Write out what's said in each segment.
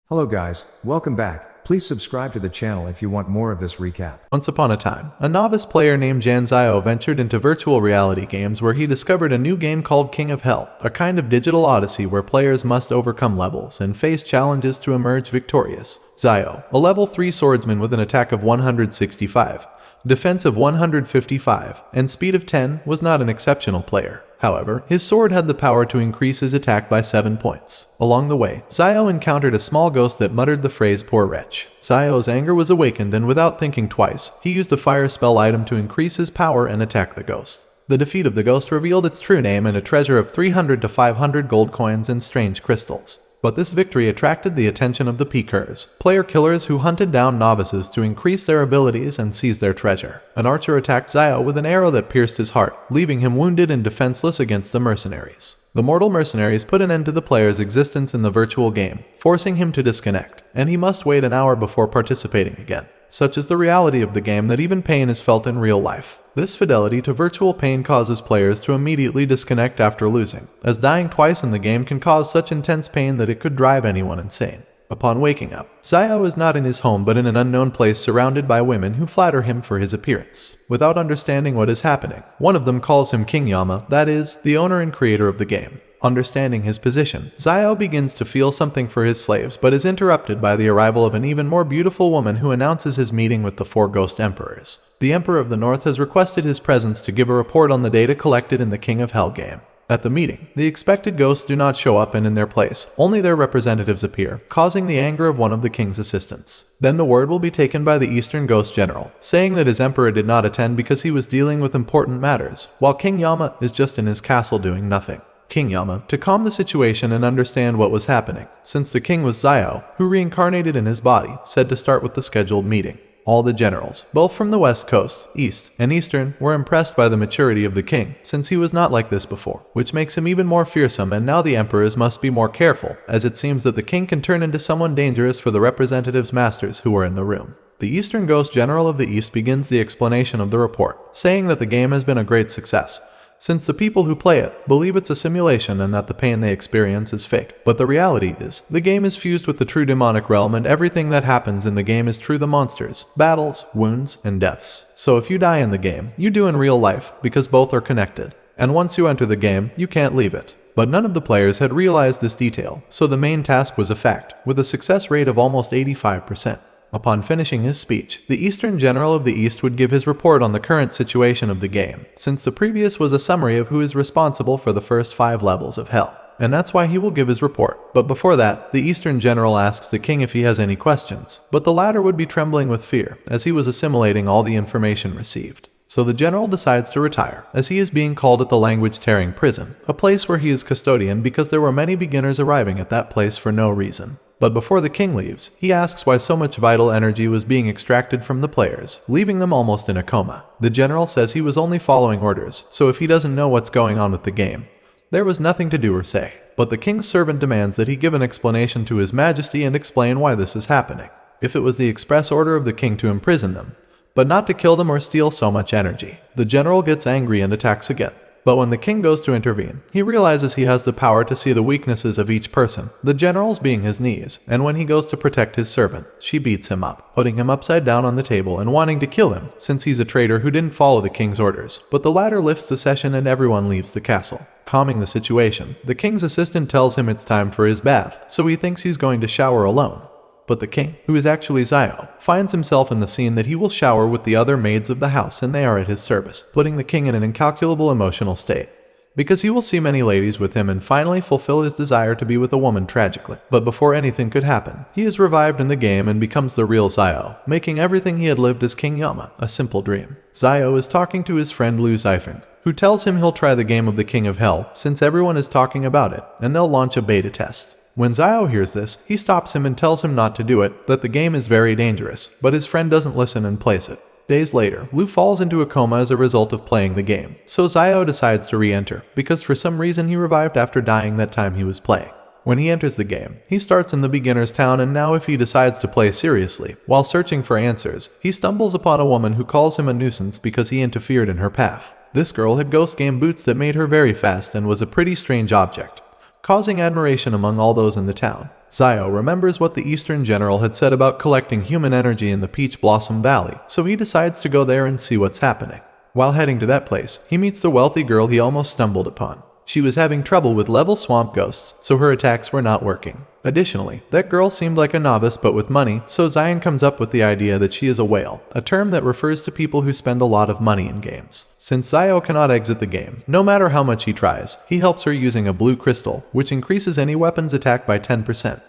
Hello guys, welcome back. Please subscribe to the channel if you want more of this recap. Once upon a time, a novice player named Janzio ventured into virtual reality games where he discovered a new game called King of Hell, a kind of digital odyssey where players must overcome levels and face challenges to emerge victorious. Zio, a level 3 swordsman with an attack of 165, defense of 155, and speed of 10, was not an exceptional player. However, his sword had the power to increase his attack by 7 points. Along the way, Zio encountered a small ghost that muttered the phrase "poor wretch." Zio's anger was awakened, and without thinking twice, he used a fire spell item to increase his power and attack the ghost. The defeat of the ghost revealed its true name and a treasure of 300 to 500 gold coins and strange crystals. But this victory attracted the attention of the Peekers, player killers who hunted down novices to increase their abilities and seize their treasure. An archer attacked Zio with an arrow that pierced his heart, leaving him wounded and defenseless against the mercenaries. The mortal mercenaries put an end to the player's existence in the virtual game, forcing him to disconnect, and he must wait an hour before participating again. Such is the reality of the game that even pain is felt in real life. This fidelity to virtual pain causes players to immediately disconnect after losing, as dying twice in the game can cause such intense pain that it could drive anyone insane. Upon waking up, Zio is not in his home but in an unknown place surrounded by women who flatter him for his appearance. Without understanding what is happening, one of them calls him King Yama, that is, the owner and creator of the game. Understanding his position, Zio begins to feel something for his slaves but is interrupted by the arrival of an even more beautiful woman who announces his meeting with the 4 ghost emperors. The Emperor of the North has requested his presence to give a report on the data collected in the King of Hell game. At the meeting, the expected ghosts do not show up, and in their place, only their representatives appear, causing the anger of one of the king's assistants. Then the word will be taken by the Eastern Ghost General, saying that his emperor did not attend because he was dealing with important matters, while King Yama is just in his castle doing nothing. King Yama, to calm the situation and understand what was happening, since the king was Zio, who reincarnated in his body, said to start with the scheduled meeting. All the generals, both from the West Coast, East, and Eastern, were impressed by the maturity of the king, since he was not like this before, which makes him even more fearsome, and now the emperors must be more careful, as it seems that the king can turn into someone dangerous for the representatives' masters who are in the room. The Eastern Ghost General of the East begins the explanation of the report, saying that the game has been a great success, since the people who play it believe it's a simulation and that the pain they experience is fake. But the reality is, the game is fused with the true demonic realm, and everything that happens in the game is true: the monsters, battles, wounds, and deaths. So if you die in the game, you do in real life, because both are connected. And once you enter the game, you can't leave it. But none of the players had realized this detail, so the main task was a fact, with a success rate of almost 85%. Upon finishing his speech, the Eastern General of the East would give his report on the current situation of the game, since the previous was a summary of who is responsible for the first 5 levels of hell. And that's why he will give his report. But before that, the Eastern General asks the king if he has any questions, but the latter would be trembling with fear, as he was assimilating all the information received. So the general decides to retire, as he is being called at the language-tearing prison, a place where he is custodian because there were many beginners arriving at that place for no reason. But before the king leaves, he asks why so much vital energy was being extracted from the players, leaving them almost in a coma. The general says he was only following orders, so if he doesn't know what's going on with the game, there was nothing to do or say. But the king's servant demands that he give an explanation to his majesty and explain why this is happening. If it was the express order of the king to imprison them, but not to kill them or steal so much energy. The general gets angry and attacks again. But when the king goes to intervene, he realizes he has the power to see the weaknesses of each person, the general's being his knees, and when he goes to protect his servant, she beats him up, putting him upside down on the table and wanting to kill him, since he's a traitor who didn't follow the king's orders. But the latter lifts the session and everyone leaves the castle. Calming the situation, the king's assistant tells him it's time for his bath, so he thinks he's going to shower alone. But the king, who is actually Zio, finds himself in the scene that he will shower with the other maids of the house, and they are at his service, putting the king in an incalculable emotional state. Because he will see many ladies with him and finally fulfill his desire to be with a woman tragically. But before anything could happen, he is revived in the game and becomes the real Zio, making everything he had lived as King Yama a simple dream. Zio is talking to his friend Lu Xifen, who tells him he'll try the game of the King of Hell, since everyone is talking about it, and they'll launch a beta test. When Zio hears this, he stops him and tells him not to do it, that the game is very dangerous, but his friend doesn't listen and plays it. Days later, Lu falls into a coma as a result of playing the game, so Zio decides to re-enter, because for some reason he revived after dying that time he was playing. When he enters the game, he starts in the beginner's town, and now if he decides to play seriously, while searching for answers, he stumbles upon a woman who calls him a nuisance because he interfered in her path. This girl had ghost game boots that made her very fast and was a pretty strange object. causing admiration among all those in the town. Zio remembers what the Eastern General had said about collecting human energy in the Peach Blossom Valley, so he decides to go there and see what's happening. While heading to that place, he meets the wealthy girl he almost stumbled upon. She was having trouble with level swamp ghosts, so her attacks were not working. Additionally, that girl seemed like a novice but with money, so Zion comes up with the idea that she is a whale, a term that refers to people who spend a lot of money in games. Since Zio cannot exit the game, no matter how much he tries, he helps her using a blue crystal, which increases any weapon's attack by 10%.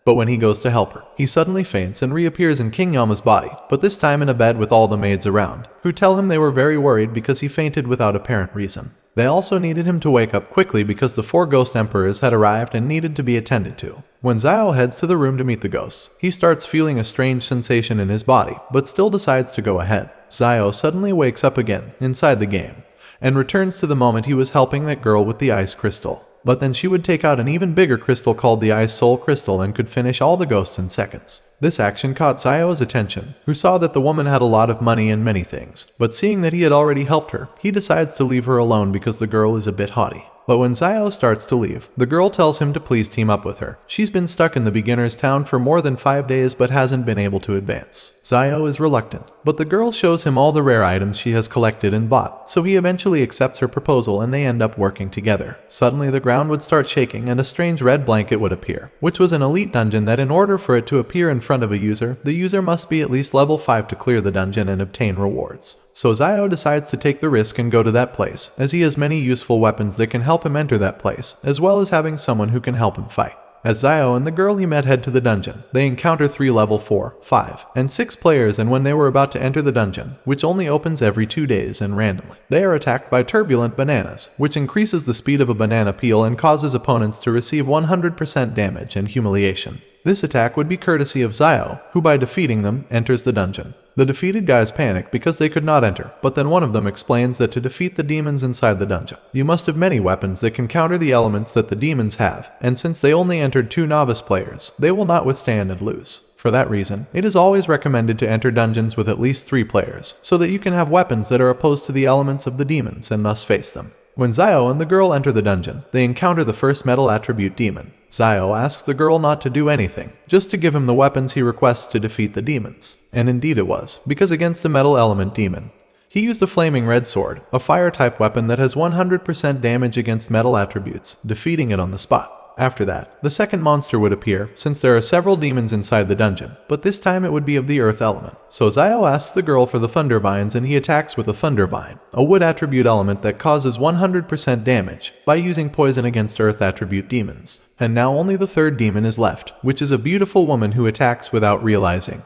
But when he goes to help her, he suddenly faints and reappears in King Yama's body, but this time in a bed with all the maids around, who tell him they were very worried because he fainted without apparent reason. They also needed him to wake up quickly because the 4 ghost emperors had arrived and needed to be attended to. When Zio heads to the room to meet the ghosts, he starts feeling a strange sensation in his body, but still decides to go ahead. Zio suddenly wakes up again, inside the game, and returns to the moment he was helping that girl with the ice crystal. But then she would take out an even bigger crystal called the Ice Soul Crystal and could finish all the ghosts in seconds. This action caught Zio's attention, who saw that the woman had a lot of money and many things, but seeing that he had already helped her, he decides to leave her alone because the girl is a bit haughty. But when Zio starts to leave, the girl tells him to please team up with her. She's been stuck in the beginner's town for more than 5 days but hasn't been able to advance. Zio is reluctant, but the girl shows him all the rare items she has collected and bought, so he eventually accepts her proposal and they end up working together. Suddenly the ground would start shaking and a strange red blanket would appear, which was an elite dungeon that in order for it to appear in front of a user, the user must be at least level 5 to clear the dungeon and obtain rewards. So Zio decides to take the risk and go to that place, as he has many useful weapons that can help him enter that place, as well as having someone who can help him fight. As Zio and the girl he met head to the dungeon, they encounter 3 level 4, 5, and 6 players, and when they were about to enter the dungeon, which only opens every 2 days and randomly, they are attacked by turbulent bananas, which increases the speed of a banana peel and causes opponents to receive 100% damage and humiliation. This attack would be courtesy of Zio, who by defeating them, enters the dungeon. The defeated guys panic because they could not enter, but then one of them explains that to defeat the demons inside the dungeon, you must have many weapons that can counter the elements that the demons have, and since they only entered 2 novice players, they will not withstand and lose. For that reason, it is always recommended to enter dungeons with at least 3 players, so that you can have weapons that are opposed to the elements of the demons and thus face them. When Zio and the girl enter the dungeon, they encounter the first metal attribute demon. Zio asks the girl not to do anything, just to give him the weapons he requests to defeat the demons. And indeed it was, because against the metal element demon, he used a flaming red sword, a fire-type weapon that has 100% damage against metal attributes, defeating it on the spot. After that, the second monster would appear, since there are several demons inside the dungeon, but this time it would be of the earth element. So Zio asks the girl for the thunder vines and he attacks with a thunder vine, a wood attribute element that causes 100% damage, by using poison against earth attribute demons. And now only the third demon is left, which is a beautiful woman who attacks without realizing,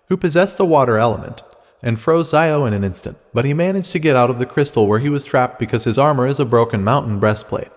who possessed the water element, and froze Zio in an instant, but he managed to get out of the crystal where he was trapped because his armor is a broken mountain breastplate.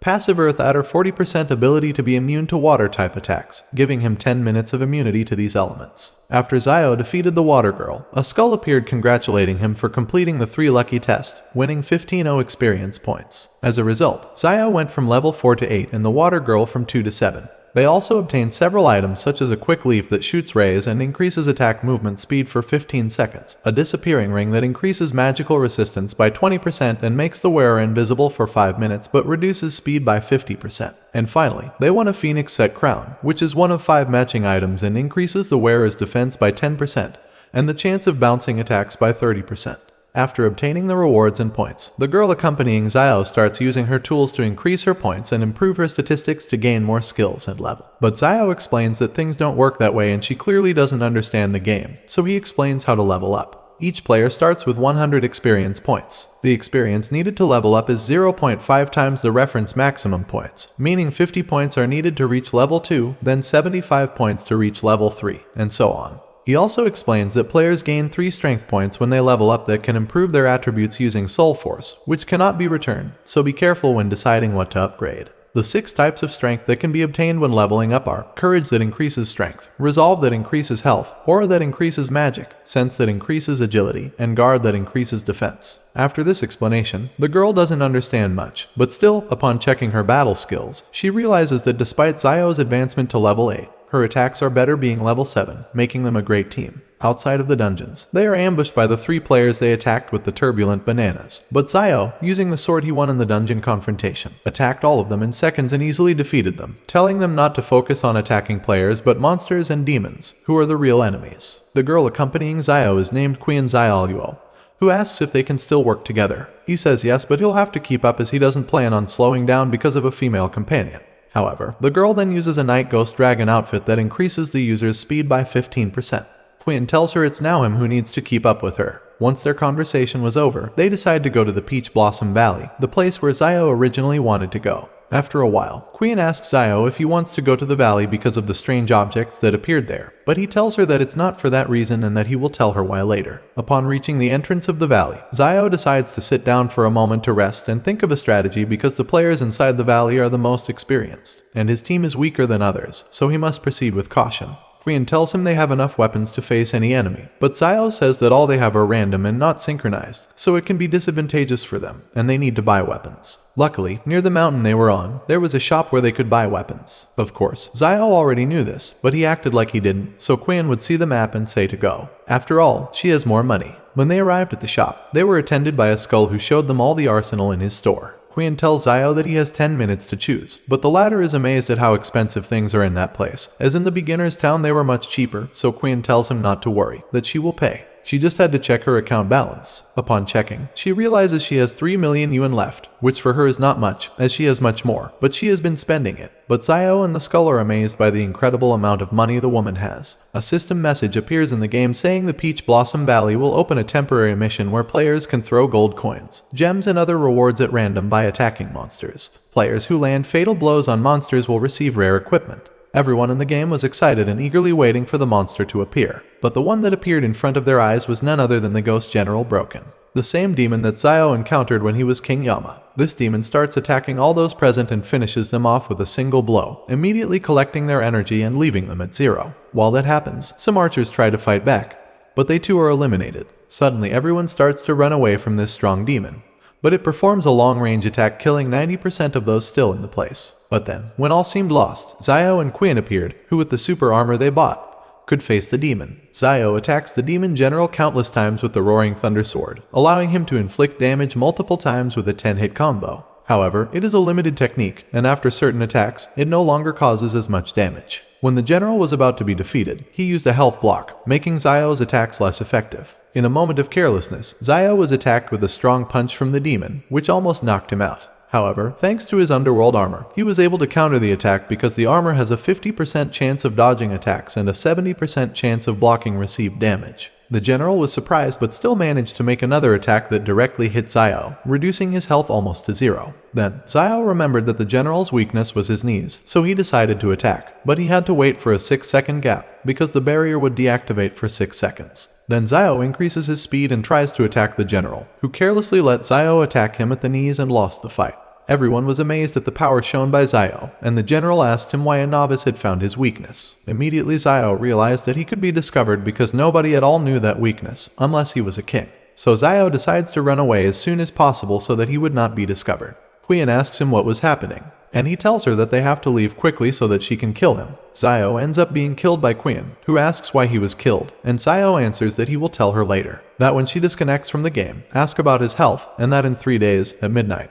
Passive Earth adder 40% ability to be immune to water-type attacks, giving him 10 minutes of immunity to these elements. After Zio defeated the Water Girl, a skull appeared congratulating him for completing the 3 lucky tests, winning 15 experience points. As a result, Zio went from level 4 to 8 and the Water Girl from 2 to 7. They also obtained several items such as a quick leaf that shoots rays and increases attack movement speed for 15 seconds, a disappearing ring that increases magical resistance by 20% and makes the wearer invisible for 5 minutes but reduces speed by 50%. And finally, they won a Phoenix Set Crown, which is one of 5 matching items and increases the wearer's defense by 10% and the chance of bouncing attacks by 30%. After obtaining the rewards and points, the girl accompanying Zio starts using her tools to increase her points and improve her statistics to gain more skills and level. But Zio explains that things don't work that way and she clearly doesn't understand the game, so he explains how to level up. Each player starts with 100 experience points. The experience needed to level up is 0.5 times the reference maximum points, meaning 50 points are needed to reach level 2, then 75 points to reach level 3, and so on. He also explains that players gain 3 strength points when they level up that can improve their attributes using Soul Force, which cannot be returned, so be careful when deciding what to upgrade. The 6 types of strength that can be obtained when leveling up are Courage that increases strength, Resolve that increases health, Aura that increases magic, Sense that increases agility, and Guard that increases defense. After this explanation, the girl doesn't understand much, but still, upon checking her battle skills, she realizes that despite Zio's advancement to level 8, her attacks are better being level 7, making them a great team. Outside of the dungeons, they are ambushed by the 3 players they attacked with the turbulent bananas. But Zio, using the sword he won in the dungeon confrontation, attacked all of them in seconds and easily defeated them, telling them not to focus on attacking players but monsters and demons, who are the real enemies. The girl accompanying Zio is named Queen Xiaoluo, who asks if they can still work together. He says yes, but he'll have to keep up as he doesn't plan on slowing down because of a female companion. However, the girl then uses a night ghost dragon outfit that increases the user's speed by 15%. Quinn tells her it's now him who needs to keep up with her. Once their conversation was over, they decide to go to the Peach Blossom Valley, the place where Zio originally wanted to go. After a while, Queen asks Zio if he wants to go to the valley because of the strange objects that appeared there, but he tells her that it's not for that reason and that he will tell her why later. Upon reaching the entrance of the valley, Zio decides to sit down for a moment to rest and think of a strategy because the players inside the valley are the most experienced, and his team is weaker than others, so he must proceed with caution. Queen tells him they have enough weapons to face any enemy, but Zio says that all they have are random and not synchronized, so it can be disadvantageous for them, and they need to buy weapons. Luckily, near the mountain they were on, there was a shop where they could buy weapons. Of course, Zio already knew this, but he acted like he didn't, so Quinn would see the map and say to go. After all, she has more money. When they arrived at the shop, they were attended by a skull who showed them all the arsenal in his store. Quinn tells Zio that he has 10 minutes to choose, but the latter is amazed at how expensive things are in that place, as in the beginner's town they were much cheaper, so Quinn tells him not to worry, that she will pay. She just had to check her account balance. Upon checking, she realizes she has 3 million yuan left, which for her is not much, as she has much more, but she has been spending it. But Zio and the skull are amazed by the incredible amount of money the woman has. A system message appears in the game saying the Peach Blossom Valley will open a temporary mission where players can throw gold coins, gems and other rewards at random by attacking monsters. Players who land fatal blows on monsters will receive rare equipment. Everyone in the game was excited and eagerly waiting for the monster to appear, but the one that appeared in front of their eyes was none other than the Ghost General Broken, the same demon that Zio encountered when he was King Yama. This demon starts attacking all those present and finishes them off with a single blow, immediately collecting their energy and leaving them at 0. While that happens, some archers try to fight back, but they too are eliminated. Suddenly everyone starts to run away from this strong demon, but it performs a long-range attack, killing 90% of those still in the place. But then, when all seemed lost, Zio and Quinn appeared, who with the super armor they bought, could face the demon. Zio attacks the demon general countless times with the Roaring Thunder Sword, allowing him to inflict damage multiple times with a 10-hit combo. However, it is a limited technique, and after certain attacks, it no longer causes as much damage. When the general was about to be defeated, he used a health block, making Zio's attacks less effective. In a moment of carelessness, Zio was attacked with a strong punch from the demon, which almost knocked him out. However, thanks to his underworld armor, he was able to counter the attack because the armor has a 50% chance of dodging attacks and a 70% chance of blocking received damage. The general was surprised but still managed to make another attack that directly hit Zio, reducing his health almost to 0. Then, Zio remembered that the general's weakness was his knees, so he decided to attack, but he had to wait for a 6-second gap, because the barrier would deactivate for 6 seconds. Then Zio increases his speed and tries to attack the general, who carelessly let Zio attack him at the knees and lost the fight. Everyone was amazed at the power shown by Zio, and the general asked him why a novice had found his weakness. Immediately Zio realized that he could be discovered because nobody at all knew that weakness, unless he was a king. So Zio decides to run away as soon as possible so that he would not be discovered. Queen asks him what was happening, and he tells her that they have to leave quickly so that she can kill him. Zio ends up being killed by Queen, who asks why he was killed, and Zio answers that he will tell her later. That when she disconnects from the game, ask about his health, and that in 3 days, at midnight,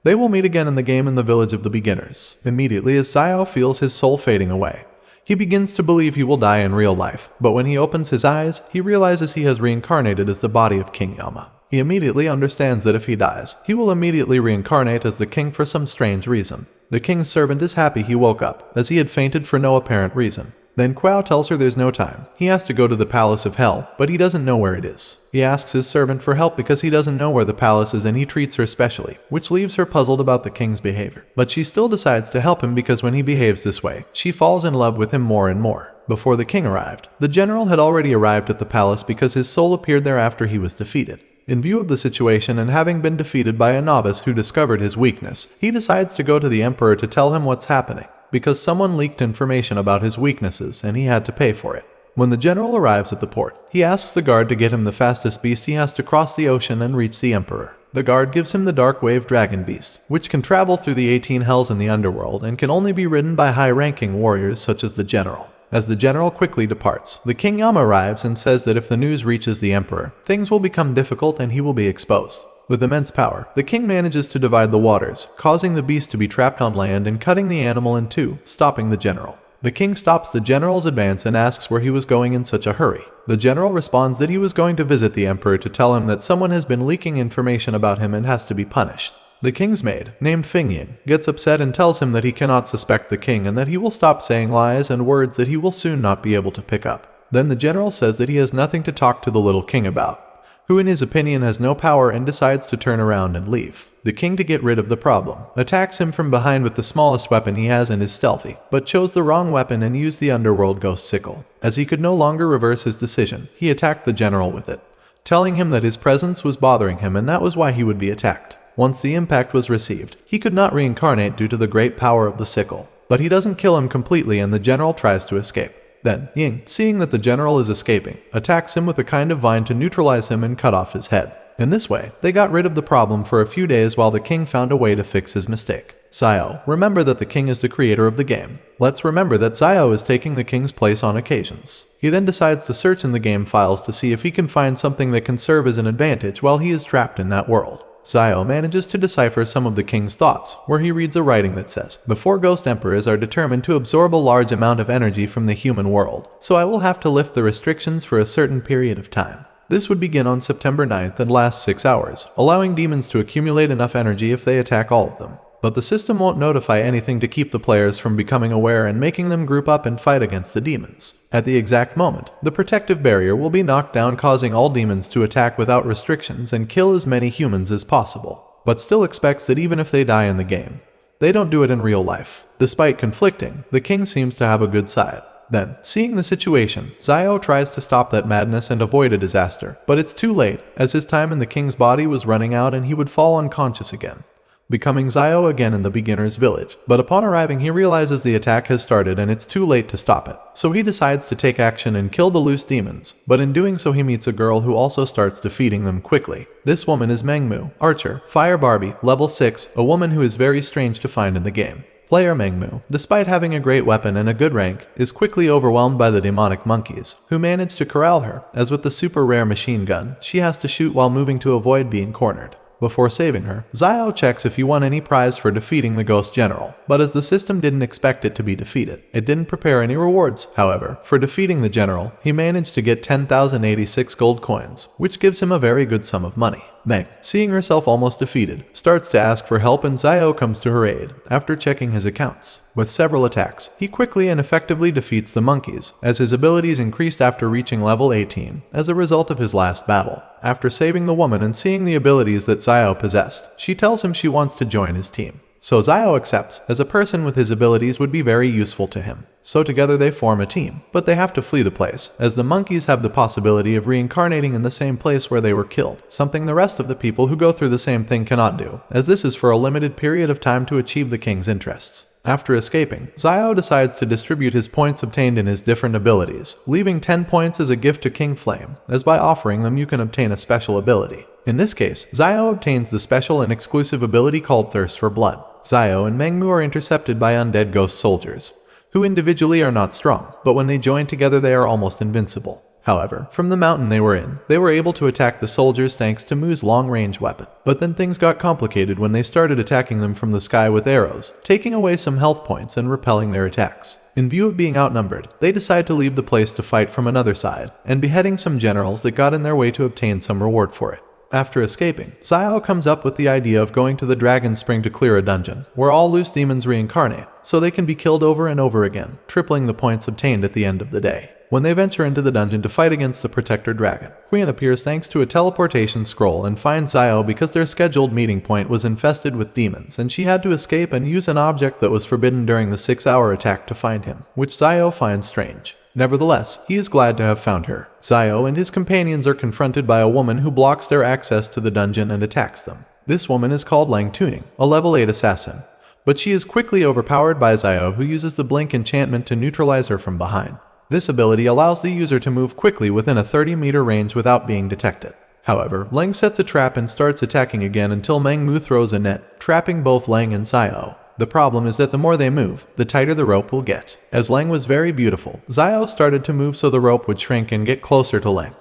they will meet again in the game in the village of the beginners. Immediately as Zio feels his soul fading away, he begins to believe he will die in real life, but when he opens his eyes, he realizes he has reincarnated as the body of King Yama. He immediately understands that if he dies, he will immediately reincarnate as the king for some strange reason. The king's servant is happy he woke up, as he had fainted for no apparent reason. Then Quao tells her there's no time. He has to go to the Palace of Hell, but he doesn't know where it is. He asks his servant for help because he doesn't know where the palace is and he treats her specially, which leaves her puzzled about the king's behavior. But she still decides to help him because when he behaves this way, she falls in love with him more and more. Before the king arrived, the general had already arrived at the palace because his soul appeared there after he was defeated. In view of the situation and having been defeated by a novice who discovered his weakness, he decides to go to the emperor to tell him what's happening, because someone leaked information about his weaknesses and he had to pay for it. When the general arrives at the port, he asks the guard to get him the fastest beast he has to cross the ocean and reach the emperor. The guard gives him the Dark Wave Dragon Beast, which can travel through the 18 hells in the underworld and can only be ridden by high-ranking warriors such as the general. As the general quickly departs, the King Yama arrives and says that if the news reaches the emperor, things will become difficult and he will be exposed. With immense power, the king manages to divide the waters, causing the beast to be trapped on land and cutting the animal in two, stopping the general. The king stops the general's advance and asks where he was going in such a hurry. The general responds that he was going to visit the emperor to tell him that someone has been leaking information about him and has to be punished. The king's maid, named Fingying, gets upset and tells him that he cannot suspect the king and that he will stop saying lies and words that he will soon not be able to pick up. Then the general says that he has nothing to talk to the little king about, who in his opinion has no power, and decides to turn around and leave. The king, to get rid of the problem, attacks him from behind with the smallest weapon he has and is stealthy, but chose the wrong weapon and used the underworld ghost sickle. As he could no longer reverse his decision, he attacked the general with it, telling him that his presence was bothering him and that was why he would be attacked. Once the impact was received, he could not reincarnate due to the great power of the sickle. But he doesn't kill him completely and the general tries to escape. Then, Ying, seeing that the general is escaping, attacks him with a kind of vine to neutralize him and cut off his head. In this way, they got rid of the problem for a few days while the king found a way to fix his mistake. Zio, remember that the king is the creator of the game. Let's remember that Zio is taking the king's place on occasions. He then decides to search in the game files to see if he can find something that can serve as an advantage while he is trapped in that world. Zio manages to decipher some of the king's thoughts, where he reads a writing that says, "The four ghost emperors are determined to absorb a large amount of energy from the human world, so I will have to lift the restrictions for a certain period of time. This would begin on September 9th and last 6 hours, allowing demons to accumulate enough energy if they attack all of them. But the system won't notify anything to keep the players from becoming aware and making them group up and fight against the demons. At the exact moment, the protective barrier will be knocked down, causing all demons to attack without restrictions and kill as many humans as possible. But still expects that even if they die in the game, they don't do it in real life." Despite conflicting, the king seems to have a good side. Then, seeing the situation, Zio tries to stop that madness and avoid a disaster, but it's too late, as his time in the king's body was running out and he would fall unconscious again, becoming Zio again in the beginner's village. But upon arriving, he realizes the attack has started and it's too late to stop it. So he decides to take action and kill the loose demons, but in doing so he meets a girl who also starts defeating them quickly. This woman is Mangmu, Archer, Fire Barbie, level 6, a woman who is very strange to find in the game. Player Mangmu, despite having a great weapon and a good rank, is quickly overwhelmed by the demonic monkeys, who manage to corral her, as with the super rare machine gun, she has to shoot while moving to avoid being cornered. Before saving her, Zio checks if he won any prize for defeating the Ghost General, but as the system didn't expect it to be defeated, it didn't prepare any rewards. However, for defeating the general, he managed to get 10,086 gold coins, which gives him a very good sum of money. Meng, seeing herself almost defeated, starts to ask for help and Zio comes to her aid. After checking his accounts, with several attacks, he quickly and effectively defeats the monkeys, as his abilities increased after reaching level 18, as a result of his last battle. After saving the woman and seeing the abilities that Zio possessed, she tells him she wants to join his team. So Zio accepts, as a person with his abilities would be very useful to him. So together they form a team, but they have to flee the place, as the monkeys have the possibility of reincarnating in the same place where they were killed, something the rest of the people who go through the same thing cannot do, as this is for a limited period of time to achieve the king's interests. After escaping, Zio decides to distribute his points obtained in his different abilities, leaving 10 points as a gift to King Flame, as by offering them you can obtain a special ability. In this case, Zio obtains the special and exclusive ability called Thirst for Blood. Zio and Mangmu are intercepted by undead ghost soldiers, who individually are not strong, but when they join together they are almost invincible. However, from the mountain they were in, they were able to attack the soldiers thanks to Mu's long-range weapon. But then things got complicated when they started attacking them from the sky with arrows, taking away some health points and repelling their attacks. In view of being outnumbered, they decide to leave the place to fight from another side, and beheading some generals that got in their way to obtain some reward for it. After escaping, Zio comes up with the idea of going to the Dragon Spring to clear a dungeon, where all loose demons reincarnate, so they can be killed over and over again, tripling the points obtained at the end of the day. When they venture into the dungeon to fight against the Protector Dragon, Queen appears thanks to a teleportation scroll and finds Zio because their scheduled meeting point was infested with demons and she had to escape and use an object that was forbidden during the 6-hour attack to find him, which Zio finds strange. Nevertheless, he is glad to have found her. Zio and his companions are confronted by a woman who blocks their access to the dungeon and attacks them. This woman is called Lang Tuning, a level 8 assassin, but she is quickly overpowered by Zio, who uses the blink enchantment to neutralize her from behind. This ability allows the user to move quickly within a 30-meter range without being detected. However, Lang sets a trap and starts attacking again until Mangmu throws a net, trapping both Lang and Zio. The problem is that the more they move, the tighter the rope will get. As Lang was very beautiful, Xiao started to move so the rope would shrink and get closer to Lang,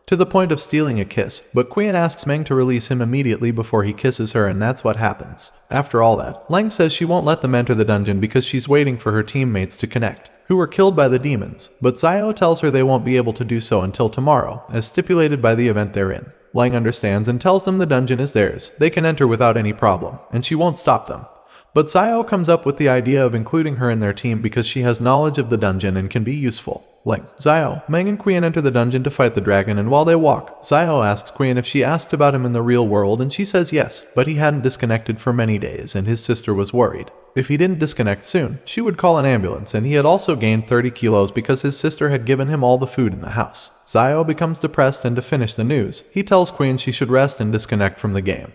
to the point of stealing a kiss, but Qian asks Meng to release him immediately before he kisses her, and that's what happens. After all that, Lang says she won't let them enter the dungeon because she's waiting for her teammates to connect, who were killed by the demons, but Xiao tells her they won't be able to do so until tomorrow, as stipulated by the event they're in. Lang understands and tells them the dungeon is theirs, they can enter without any problem, and she won't stop them. But Xiao comes up with the idea of including her in their team because she has knowledge of the dungeon and can be useful. Lang, Xiao, Meng and Qian enter the dungeon to fight the dragon, and while they walk, Xiao asks Qian if she asked about him in the real world, and she says yes, but he hadn't disconnected for many days and his sister was worried. If he didn't disconnect soon, she would call an ambulance, and he had also gained 30 kilos because his sister had given him all the food in the house. Xiao becomes depressed, and to finish the news, he tells Qian she should rest and disconnect from the game.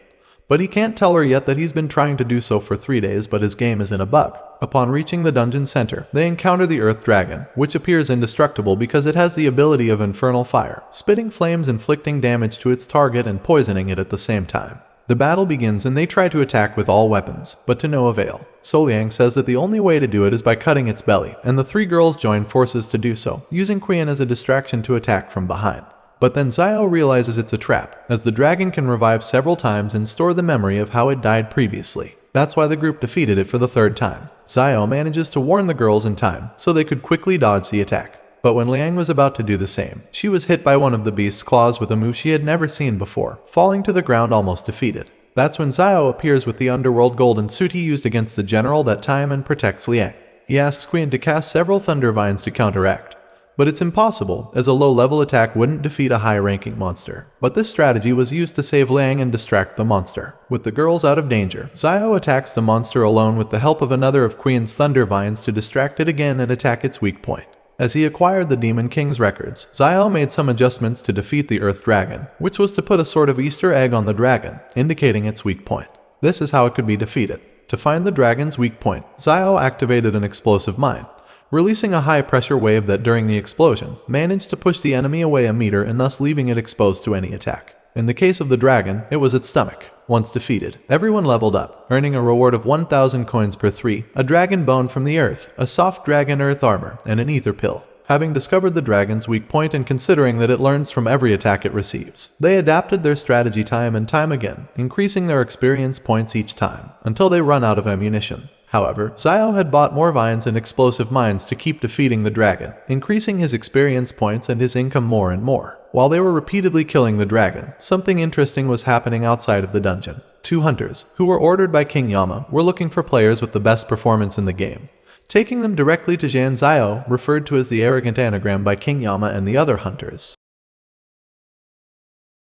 But he can't tell her yet that he's been trying to do so for 3 days, but his game is in a bug. Upon reaching the dungeon center, they encounter the earth dragon, which appears indestructible because it has the ability of infernal fire, spitting flames, inflicting damage to its target and poisoning it at the same time. The battle begins and they try to attack with all weapons, but to no avail. So Liang says that the only way to do it is by cutting its belly, and the 3 girls join forces to do so, using Qian as a distraction to attack from behind. But then Xiao realizes it's a trap, as the dragon can revive several times and store the memory of how it died previously. That's why the group defeated it for the 3rd time. Xiao manages to warn the girls in time, so they could quickly dodge the attack. But when Liang was about to do the same, she was hit by one of the beast's claws with a move she had never seen before, falling to the ground almost defeated. That's when Xiao appears with the underworld golden suit he used against the general that time and protects Liang. He asks Qian to cast several thunder vines to counteract. But it's impossible, as a low-level attack wouldn't defeat a high-ranking monster. But this strategy was used to save Liang and distract the monster. With the girls out of danger, Xiao attacks the monster alone with the help of another of Qian's thunder vines to distract it again and attack its weak point. As he acquired the Demon King's records, Xiao made some adjustments to defeat the Earth Dragon, which was to put a sort of Easter egg on the dragon, indicating its weak point. This is how it could be defeated. To find the dragon's weak point, Xiao activated an explosive mine, releasing a high-pressure wave that during the explosion managed to push the enemy away a meter and thus leaving it exposed to any attack. In the case of the dragon, it was its stomach. Once defeated, everyone leveled up, earning a reward of 1,000 coins per 3, a dragon bone from the earth, a soft dragon earth armor, and an ether pill. Having discovered the dragon's weak point and considering that it learns from every attack it receives, they adapted their strategy time and time again, increasing their experience points each time, until they run out of ammunition. However, Xiao had bought more vines and explosive mines to keep defeating the dragon, increasing his experience points and his income more and more. While they were repeatedly killing the dragon, something interesting was happening outside of the dungeon. 2 hunters, who were ordered by King Yama, were looking for players with the best performance in the game, taking them directly to Zhan Xiao, referred to as the arrogant anagram by King Yama and the other hunters.